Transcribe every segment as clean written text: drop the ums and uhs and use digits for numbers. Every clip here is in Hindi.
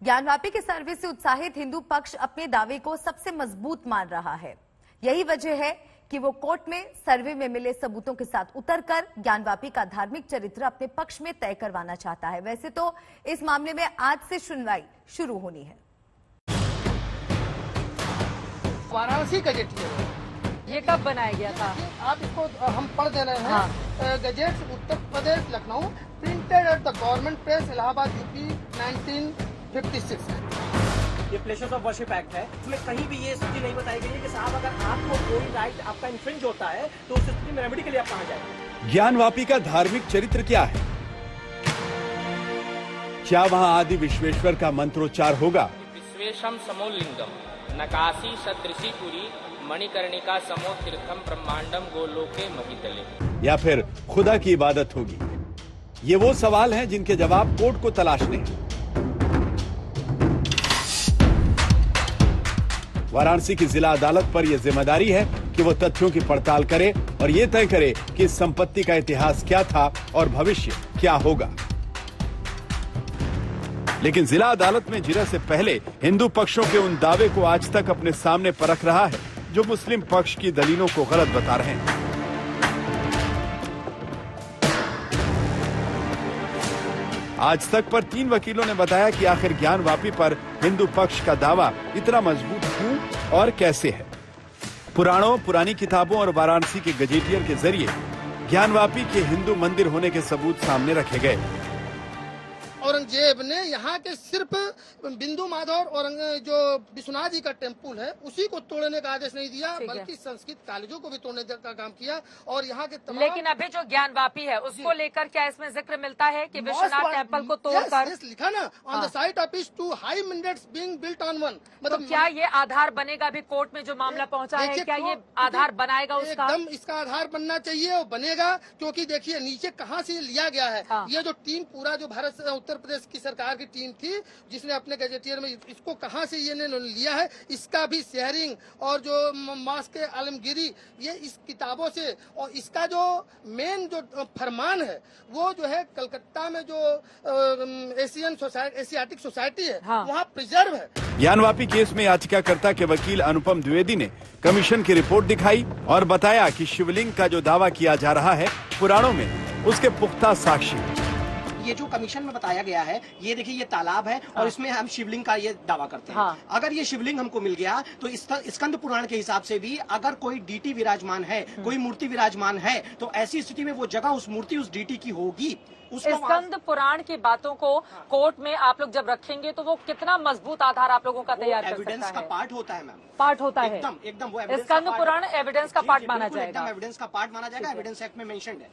ज्ञानवापी के सर्वे से उत्साहित हिंदू पक्ष अपने दावे को सबसे मजबूत मान रहा है। यही वजह है कि वो कोर्ट में सर्वे में मिले सबूतों के साथ उतरकर ज्ञानवापी का धार्मिक चरित्र अपने पक्ष में तय करवाना चाहता है। वैसे तो इस मामले में आज से सुनवाई शुरू होनी है। वाराणसी गजेटियर ये कब बनाया गया था? आप इसको हम पढ़ दे रहे हैं। Gadgets Uttar Pradesh Lucknow printed at the government press Allahabad UP 1956। ये प्लेसेस ऑफ वर्शिप एक्ट है, इसमें कहीं भी ये स्थिति नहीं बताई गई है कि साहब अगर आपको कोई राइट आपका इन्फ्रिंज होता है तो उस स्थिति में रेमेडी के लिए आप कहाँ जाए। ज्ञानवापी का धार्मिक चरित्र क्या है? क्या वहां आदि विश्वेश्वर का मंत्रोच्चार होगा? विश्वेशम समोलिंगम नकाशी सदृशीपुरी मणिकर्णिका समो तीर्थम ब्रह्मांडम गोलोके महितले, या फिर खुदा की इबादत होगी? ये वो सवाल हैं जिनके जवाब कोर्ट को तलाशने हैं। वाराणसी की जिला अदालत पर यह जिम्मेदारी है कि वो तथ्यों की पड़ताल करे और ये तय करे कि इस संपत्ति का इतिहास क्या था और भविष्य क्या होगा। लेकिन जिला अदालत में जिरह से पहले हिंदू पक्षों के उन दावे को आज तक अपने सामने परख रहा है जो मुस्लिम पक्ष की दलीलों को गलत बता रहे हैं। आज तक पर 3 वकीलों ने बताया कि आखिर ज्ञानवापी पर हिंदू पक्ष का दावा इतना मजबूत क्यों और कैसे है। पुराणों, पुरानी किताबों और वाराणसी के गजेटियर के जरिए ज्ञानवापी के हिंदू मंदिर होने के सबूत सामने रखे गए। औरंगजेब ने यहाँ के सिर्फ बिंदु माधव और जो विश्वनाथ जी का टेम्पल है उसी को तोड़ने का आदेश नहीं दिया, बल्कि संस्कृत कॉलेजों को भी तोड़ने का काम किया। और यहाँ के तमाम लेकिन अभी जो ज्ञानवापी है उसको लेकर क्या इसमें जिक्र मिलता है कि विश्वनाथ टेम्पल को तोड़कर लिखा ना ऑन द साइट ऑफ इस 2 high minutes being built on one, मतलब क्या ये आधार बनेगा? अभी कोर्ट में जो मामला पहुंचा है क्या ये आधार बनाएगा उसका? एकदम इसका आधार बनना चाहिए और बनेगा, क्योंकि देखिए नीचे कहाँ से लिया गया है। ये जो टीम पूरा जो भारत उत्तर प्रदेश की सरकार की टीम थी जिसने अपने गजेटियर में इसको कहां से ये ने लिया है, इसका भी शेयरिंग और जो मास के आलमगिरी ये इस किताबों से, और इसका जो मेन जो फरमान है वो जो है कलकत्ता में जो एशियाटिक सोसाइटी है वहाँ प्रिजर्व है। ज्ञानवापी केस में याचिकाकर्ता के वकील अनुपम द्विवेदी ने कमीशन की रिपोर्ट दिखाई और बताया कि शिवलिंग का जो दावा किया जा रहा है पुराणों में उसके पुख्ता साक्ष्य। ये जो कमीशन में बताया गया है, ये देखिए ये तालाब है और इसमें हम शिवलिंग का ये दावा करते हैं। अगर ये शिवलिंग हमको मिल गया तो स्कंद पुराण के हिसाब से भी अगर कोई डीटी विराजमान है, कोई मूर्ति विराजमान है, तो ऐसी स्थिति में वो जगह उस मूर्ति उस डीटी की होगी। स्कंद पुराण की बातों को कोर्ट में आप लोग जब रखेंगे तो वो कितना मजबूत आधार आप लोगों का तैयार कर सकता है? एविडेंस का पार्ट होता है मैम, पार्ट होता है एकदम वो स्कंद पुराण एविडेंस का पार्ट माना जाएगा। एविडेंस का पार्ट माना जाएगा, एविडेंस एक्ट में मेंशन्ड है।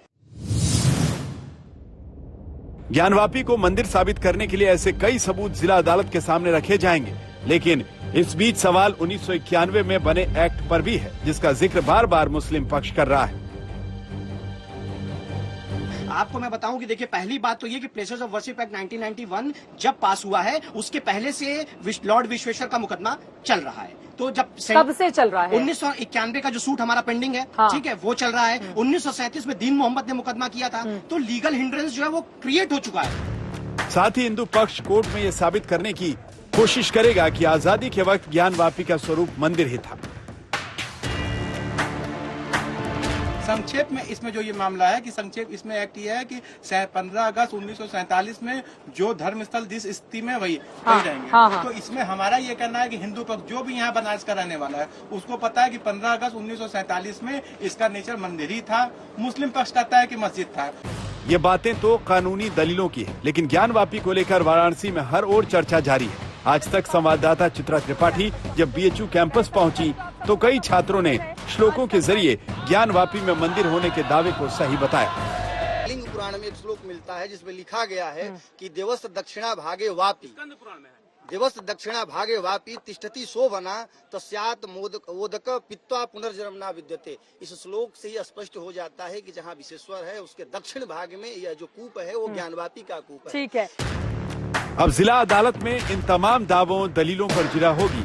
ज्ञानवापी को मंदिर साबित करने के लिए ऐसे कई सबूत जिला अदालत के सामने रखे जाएंगे, लेकिन इस बीच सवाल 1991 में बने एक्ट पर भी है जिसका जिक्र बार बार मुस्लिम पक्ष कर रहा है। आपको मैं बताऊं कि देखिए पहली बात तो ये कि प्लेसेस ऑफ वर्शिप एक्ट 1991 जब पास हुआ है उसके पहले से लॉर्ड विश्वेश्वर का मुकदमा चल रहा है। तो जब कब से चल रहा है? 1991 का जो सूट हमारा पेंडिंग है, ठीक है, वो चल रहा है। 1937 में दीन मोहम्मद ने मुकदमा किया था, तो लीगल हिंड्रेंस जो है वो क्रिएट हो चुका है। साथ ही हिंदू पक्ष कोर्ट में ये साबित करने की कोशिश करेगा कि आजादी के वक्त ज्ञानवापी का स्वरूप मंदिर ही था। संक्षेप में इसमें जो ये मामला है कि संक्षेप इसमें एक्ट ये है कि 15 अगस्त 1947 में जो धर्म स्थल जिस स्थिति में वही रहेंगे। तो इसमें हमारा ये कहना है कि हिंदू पक्ष जो भी यहाँ बनारस का रहने वाला है उसको पता है कि 15 अगस्त 1947 में इसका नेचर मंदिर ही था। मुस्लिम पक्ष कहता है कि मस्जिद था। ये बातें तो कानूनी दलीलों की है, लेकिन ज्ञानवापी को लेकर वाराणसी में हर ओर चर्चा जारी है। आज तक संवाददाता चित्रा त्रिपाठी जब बीएचयू कैंपस पहुंची तो कई छात्रों ने श्लोकों के जरिए ज्ञानवापी में मंदिर होने के दावे को सही बताया। लिंग पुराण में एक श्लोक मिलता है जिसमें लिखा गया है कि देवस्य दक्षिणा भागे वापी, देवस्य दक्षिणा भागे वापी तिष्ठति शोभना तस्यात् मोदक पित्वा पुनर्जन्म न विद्यते। इस श्लोक से ही स्पष्ट हो जाता है कि जहाँ विश्वेश्वर है उसके दक्षिण भाग में यह जो कूप है वो ज्ञानवापी का कूप है। ठीक है, अब जिला अदालत में इन तमाम दावों दलीलों पर जिरह होगी